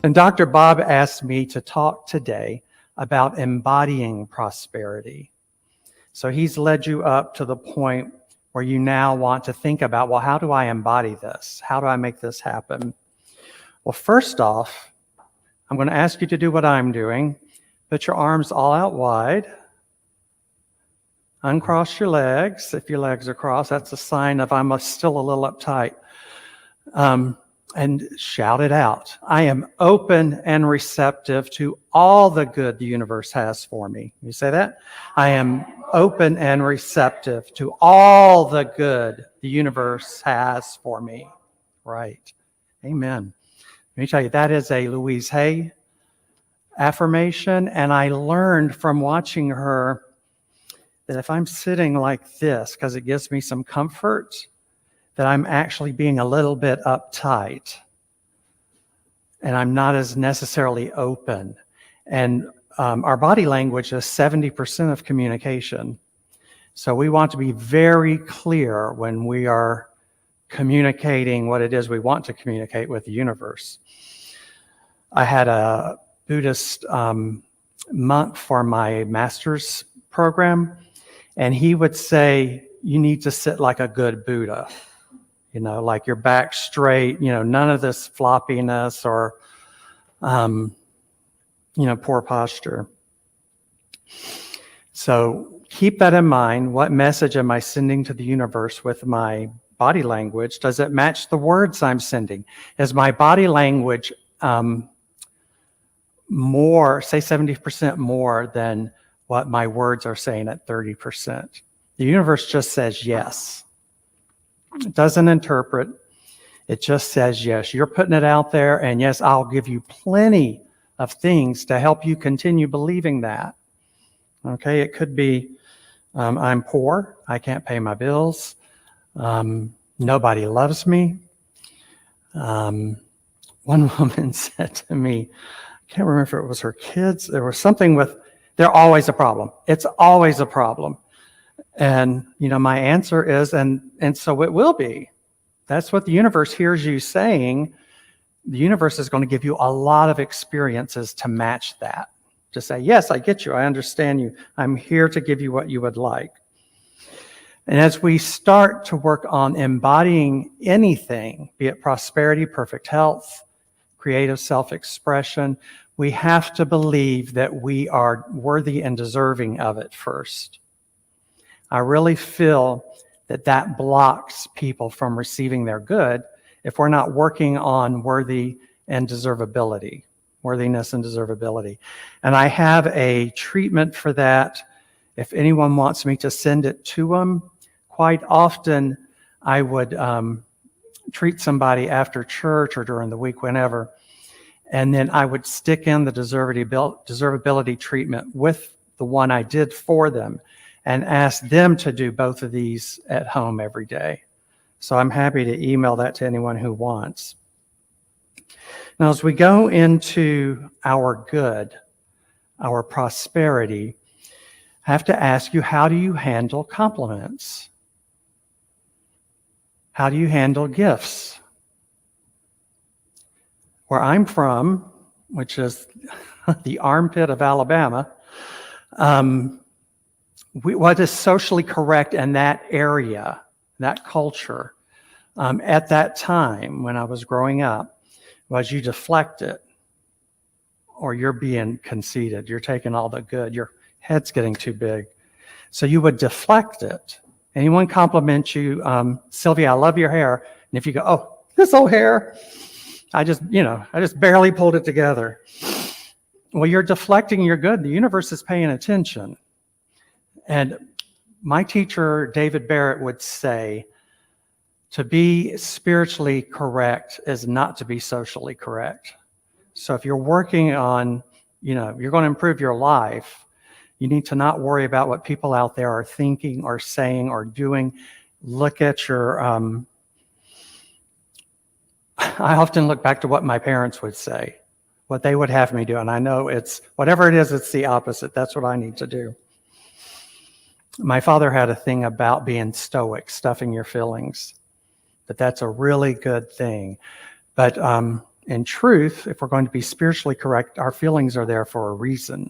And Dr. Bob asked me to talk today about embodying prosperity. So he's led you up to the point where you now want to think about, well, how do I embody this? How do I make this happen? Well, first off, I'm going to ask you to do what I'm doing. Put your arms all out wide. Uncross your legs. If your legs are crossed, that's a sign of I'm still a little uptight. And shout it out. I am open and receptive to all the good the universe has for me. You say that? I am open and receptive to all the good the universe has for me. Right. Amen. Let me tell you, that is a Louise Hay affirmation, and I learned from watching her that if I'm sitting like this, because it gives me some comfort, that I'm actually being a little bit uptight and I'm not as necessarily open. And our body language is 70% of communication. So we want to be very clear when we are communicating what it is we want to communicate with the universe. I had a Buddhist monk for my master's program, and he would say, you need to sit like a good Buddha. You know, like your back straight, you know, none of this floppiness or, poor posture. So keep that in mind. What message am I sending to the universe with my body language? Does it match the words I'm sending? Is my body language more, say 70% more than what my words are saying at 30%? The universe just says yes. It doesn't interpret. It just says yes. You're putting it out there, and yes, I'll give you plenty of things to help you continue believing that. Okay, it could be I'm poor, I can't pay my bills, nobody loves me. One woman said to me, I can't remember if it was her kids, there was something with, they're always a problem. It's always a problem. And, my answer is, and so it will be. That's what the universe hears you saying. The universe is going to give you a lot of experiences to match that. To say, yes, I get you. I understand you. I'm here to give you what you would like. And as we start to work on embodying anything, be it prosperity, perfect health, creative self-expression, we have to believe that we are worthy and deserving of it first. I really feel that blocks people from receiving their good if we're not working on worthiness and desirability. And I have a treatment for that. If anyone wants me to send it to them, quite often I would treat somebody after church or during the week, whenever, and then I would stick in the desirability treatment with the one I did for them, and ask them to do both of these at home every day. So I'm happy to email that to anyone who wants. Now, as we go into our good, our prosperity, I have to ask you, how do you handle compliments? How do you handle gifts? Where I'm from, which is the armpit of Alabama, what is socially correct in that area, that culture, at that time when I was growing up, was you deflect it, or you're being conceited. You're taking all the good. Your head's getting too big. So you would deflect it. Anyone compliment you, Sylvia, I love your hair. And if you go, oh, this old hair, I just barely pulled it together. Well, you're deflecting your good. The universe is paying attention. And my teacher, David Barrett, would say, to be spiritually correct is not to be socially correct. So if you're working on, you're going to improve your life, you need to not worry about what people out there are thinking or saying or doing. Look at your, I often look back to what my parents would say, what they would have me do. And I know it's, whatever it is, it's the opposite. That's what I need to do. My father had a thing about being stoic, stuffing your feelings, but that's a really good thing. But in truth, if we're going to be spiritually correct, our feelings are there for a reason.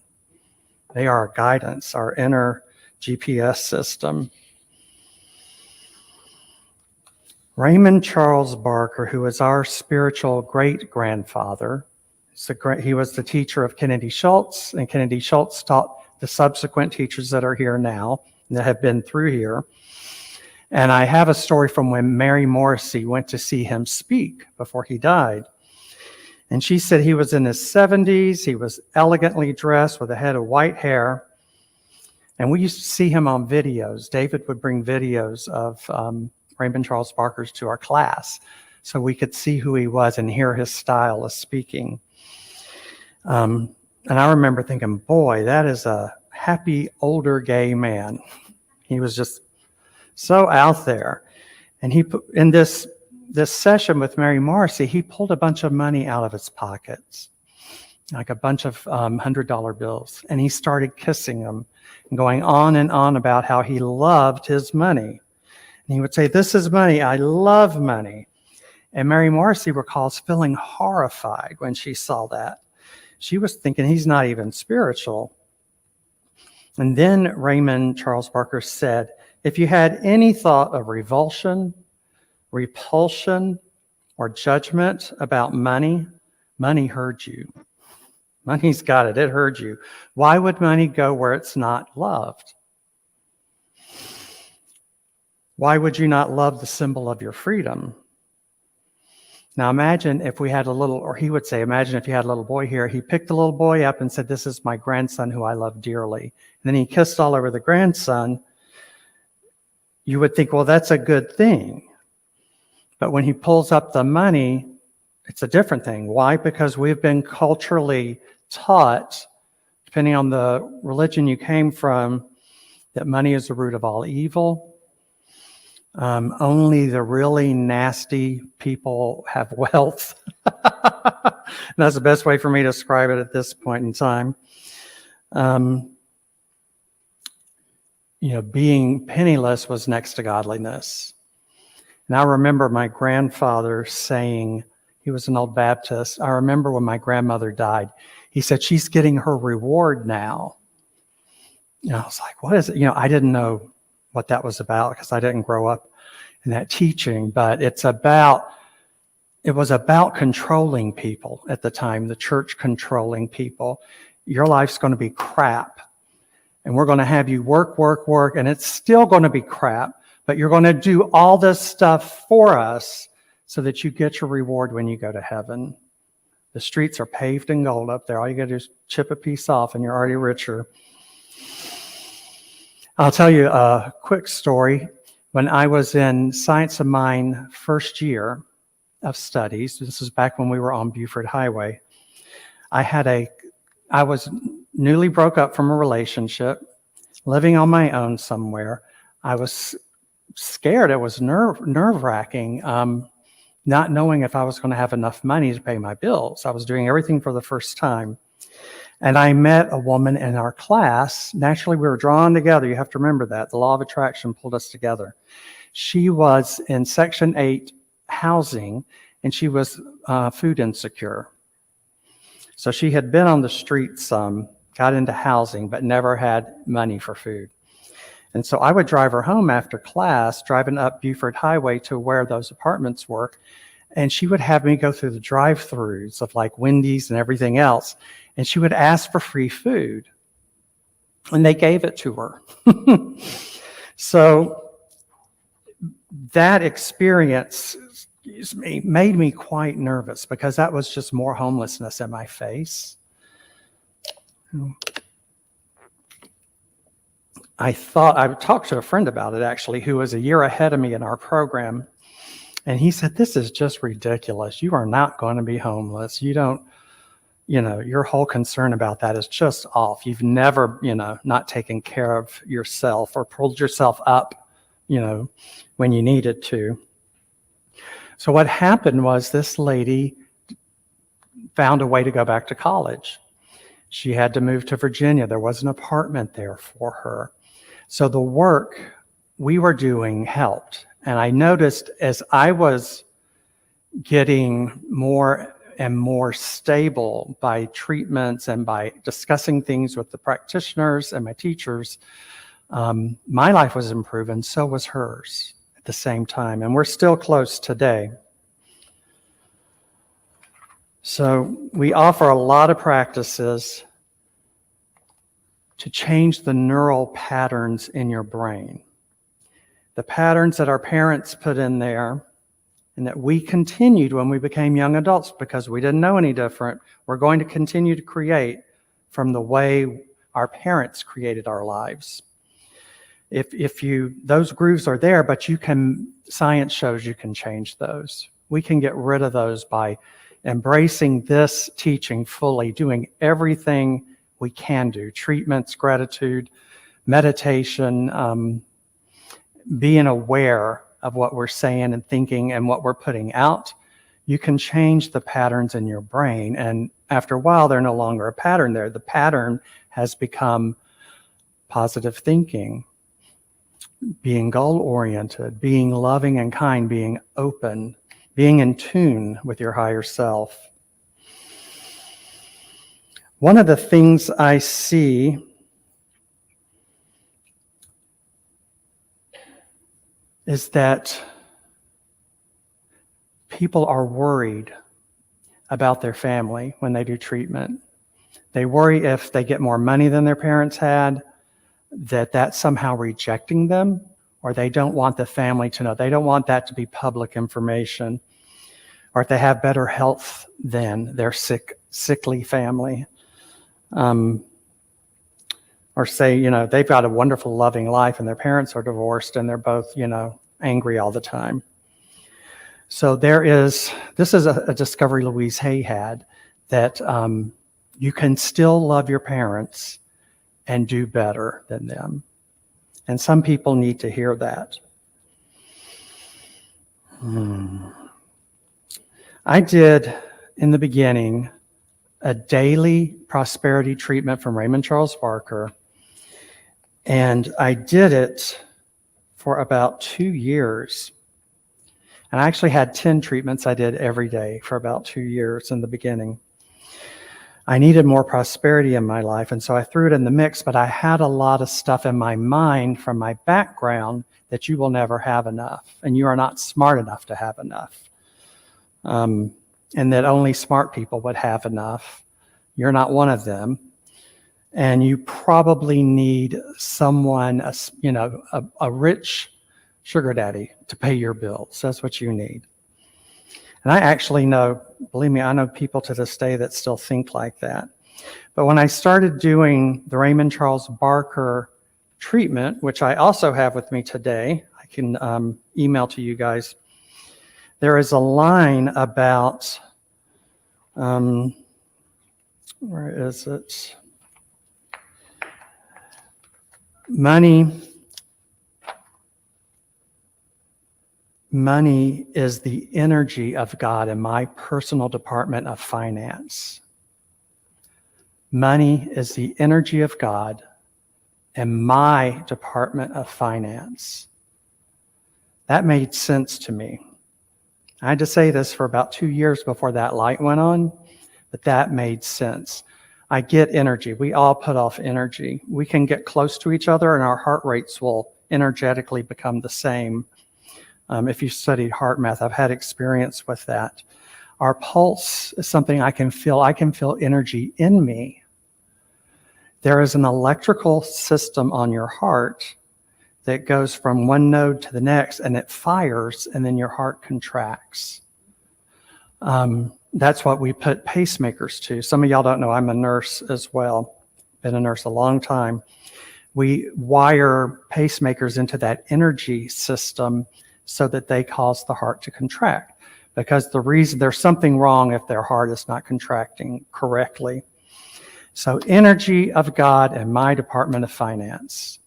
They are our guidance, our inner GPS system. Raymond Charles Barker, who was our spiritual great-grandfather, he was the teacher of Kennedy Schultz, and Kennedy Schultz taught the subsequent teachers that are here now, that have been through here. And I have a story from when Mary Morrissey went to see him speak before he died. And she said he was in his 70s, he was elegantly dressed with a head of white hair. And we used to see him on videos. David would bring videos of Raymond Charles Barker's to our class so we could see who he was and hear his style of speaking. And I remember thinking, boy, that is a happy older gay man. He was just so out there. And he put in this session with Mary Morrissey, he pulled a bunch of money out of his pockets, like a bunch of $100 bills. And he started kissing them and going on and on about how he loved his money. And he would say, "This is money. I love money." And Mary Morrissey recalls feeling horrified when she saw that. She was thinking he's not even spiritual. And then Raymond Charles Barker said, if you had any thought of revulsion, repulsion, or judgment about money, money heard you. Money's got it. It heard you. Why would money go where it's not loved? Why would you not love the symbol of your freedom? Now imagine if we had a little, or he would say, imagine if you had a little boy here. He picked the little boy up and said, "This is my grandson who I love dearly." And then he kissed all over the grandson. You would think, well, that's a good thing. But when he pulls up the money, it's a different thing. Why? Because we've been culturally taught, depending on the religion you came from, that money is the root of all evil. Only the really nasty people have wealth. That's the best way for me to describe it at this point in time. Being penniless was next to godliness. And I remember my grandfather saying, he was an old Baptist. I remember when my grandmother died, he said, "She's getting her reward now." I was like, what is it? I didn't know what that was about because I didn't grow up in that teaching, but it was about controlling people at the time, the church controlling people. Your life's going to be crap, and we're going to have you work, and it's still going to be crap, but you're going to do all this stuff for us so that you get your reward when you go to heaven. The streets are paved in gold up there. All you got to do is chip a piece off and you're already richer. I'll tell you a quick story. When I was in Science of Mind first year of studies, this was back when we were on Buford Highway, I was newly broke up from a relationship, living on my own somewhere. I was scared. It was nerve-wracking, not knowing if I was going to have enough money to pay my bills. I was doing everything for the first time. And I met a woman in our class. Naturally, we were drawn together. You have to remember that. The law of attraction pulled us together. She was in Section 8 housing, and she was food insecure. So she had been on the street some, got into housing, but never had money for food. And so I would drive her home after class, driving up Buford Highway to where those apartments were. And she would have me go through the drive-thrus of like Wendy's and everything else. And she would ask for free food. And they gave it to her. So that experience, made me quite nervous because that was just more homelessness in my face. I talked to a friend about it actually, who was a year ahead of me in our program. And he said, "This is just ridiculous. You are not going to be homeless. Your whole concern about that is just off. You've never, not taken care of yourself or pulled yourself up, when you needed to." So what happened was this lady found a way to go back to college. She had to move to Virginia. There was an apartment there for her. So the work we were doing helped. And I noticed as I was getting more am more stable by treatments and by discussing things with the practitioners and my teachers, my life was improved, and so was hers at the same time. And we're still close today. So we offer a lot of practices to change the neural patterns in your brain. The patterns that our parents put in there and that we continued when we became young adults because we didn't know any different, we're going to continue to create from the way our parents created our lives. Those grooves are there, but science shows you can change those. We can get rid of those by embracing this teaching fully, doing everything we can do, treatments, gratitude, meditation, being aware of what we're saying and thinking and what we're putting out. You can change the patterns in your brain, and after a while, they're no longer a pattern there. The pattern has become positive thinking, being goal-oriented, being loving and kind, being open, being in tune with your higher self. One of the things I see is that people are worried about their family when they do treatment. They worry if they get more money than their parents had, that that's somehow rejecting them, or they don't want the family to know. They don't want that to be public information. Or if they have better health than their sickly family. Or say, they've got a wonderful, loving life and their parents are divorced and they're both, angry all the time. So this is a discovery Louise Hay had, that you can still love your parents and do better than them. And some people need to hear that. I did, in the beginning, a daily prosperity treatment from Raymond Charles Barker, and I did it for about 2 years. And I actually had 10 treatments I did every day for about 2 years in the beginning. I needed more prosperity in my life, and so I threw it in the mix, but I had a lot of stuff in my mind from my background that you will never have enough, and you are not smart enough to have enough. And that only smart people would have enough. You're not one of them. And you probably need someone, a rich sugar daddy to pay your bills. That's what you need. And I actually know, believe me, I know people to this day that still think like that. But when I started doing the Raymond Charles Barker treatment, which I also have with me today, I can email to you guys. There is a line about, where is it? Money is the energy of God in my personal department of finance. Money is the energy of God in my department of finance. That made sense to me. I had to say this for about 2 years before that light went on, but that made sense. I get energy. We all put off energy. We can get close to each other and our heart rates will energetically become the same. If you studied heart math, I've had experience with that. Our pulse is something I can feel. I can feel energy in me. There is an electrical system on your heart that goes from one node to the next, and it fires, and then your heart contracts. That's what we put pacemakers to. Some of y'all don't know I'm a nurse as well. Been a nurse a long time. We wire pacemakers into that energy system so that they cause the heart to contract. Because the reason there's something wrong if their heart is not contracting correctly. So energy of God in my department of finance.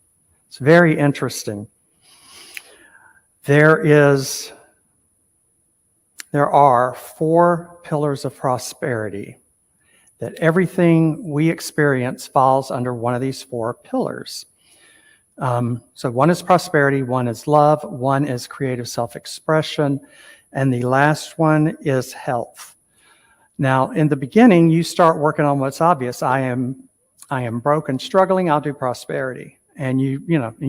It's very interesting. There are 4 pillars of prosperity, that everything we experience falls under one of these 4 pillars. So one is prosperity, one is love, one is creative self-expression, and the last one is health. Now, in the beginning, you start working on what's obvious. I am broke and struggling. I'll do prosperity. And you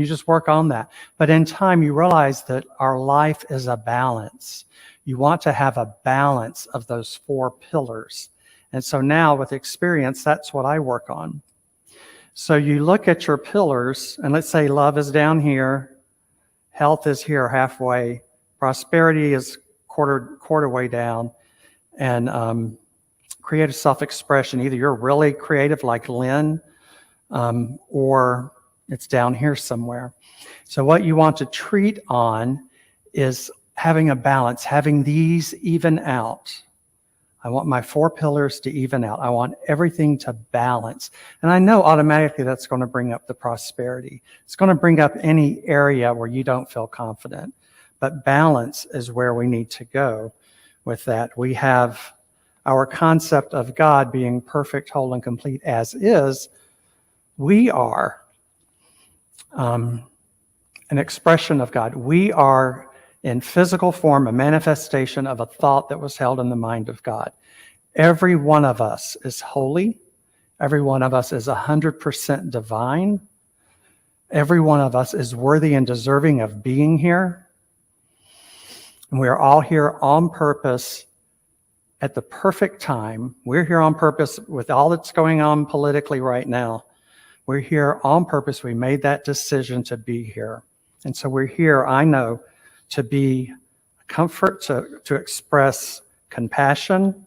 just work on that. But in time, you realize that our life is a balance. You want to have a balance of those 4 pillars. And so now with experience, that's what I work on. So you look at your pillars, and let's say love is down here, health is here halfway, prosperity is quarter way down, and creative self-expression. Either you're really creative like Lynn, or it's down here somewhere. So what you want to treat on is having a balance, having these even out. I want my 4 pillars to even out. I want everything to balance. And I know automatically that's going to bring up the prosperity. It's going to bring up any area where you don't feel confident. But balance is where we need to go with that. We have our concept of God being perfect, whole, and complete as is. We are an expression of God. We are in physical form, a manifestation of a thought that was held in the mind of God. Every one of us is holy. Every one of us is 100% divine. Every one of us is worthy and deserving of being here. And we are all here on purpose at the perfect time. We're here on purpose with all that's going on politically right now. We're here on purpose. We made that decision to be here. And so we're here, I know, to be comfort, to express compassion,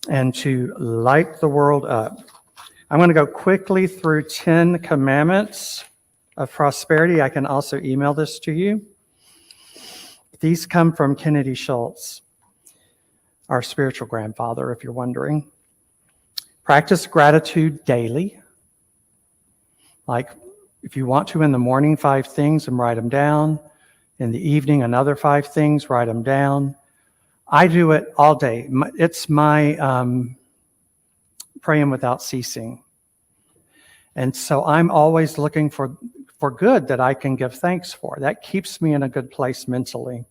and to light the world up. I'm going to go quickly through 10 commandments of prosperity. I can also email this to you. These come from Kennedy Schultz, our spiritual grandfather, if you're wondering. Practice gratitude daily. Like, if you want to in the morning, 5 things and write them down. In the evening, another 5 things, write them down. I do it all day. It's my praying without ceasing. And so I'm always looking for good that I can give thanks for. That keeps me in a good place mentally.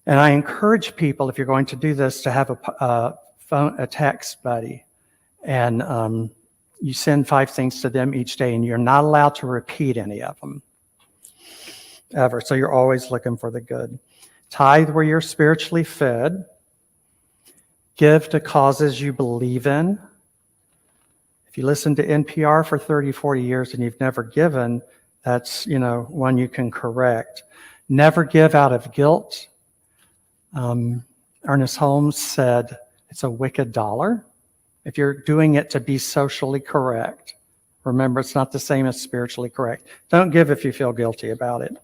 And I encourage people, if you're going to do this, to have a text buddy. And you send 5 things to them each day, and you're not allowed to repeat any of them ever. So you're always looking for the good. Tithe where you're spiritually fed. Give to causes you believe in. If you listen to NPR for 30, 40 years and you've never given, that's, one you can correct. Never give out of guilt. Ernest Holmes said, it's a wicked dollar if you're doing it to be socially correct. Remember, it's not the same as spiritually correct. Don't give if you feel guilty about it.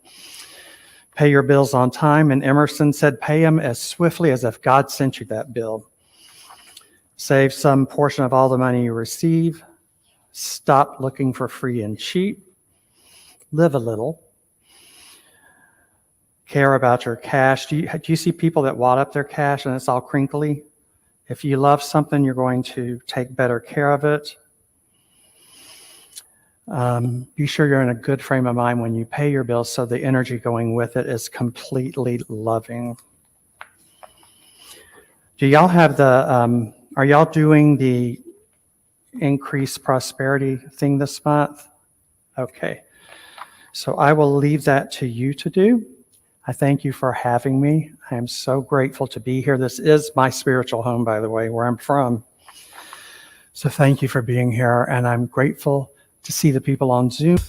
Pay your bills on time. And Emerson said, pay them as swiftly as if God sent you that bill. Save some portion of all the money you receive. Stop looking for free and cheap. Live a little. Care about your cash. Do you see people that wad up their cash and it's all crinkly? If you love something, you're going to take better care of it. Be sure you're in a good frame of mind when you pay your bills, so the energy going with it is completely loving. Do y'all have are y'all doing the increased prosperity thing this month? Okay. So I will leave that to you to do. I thank you for having me. I am so grateful to be here. This is my spiritual home, by the way, where I'm from. So thank you for being here, and I'm grateful to see the people on Zoom.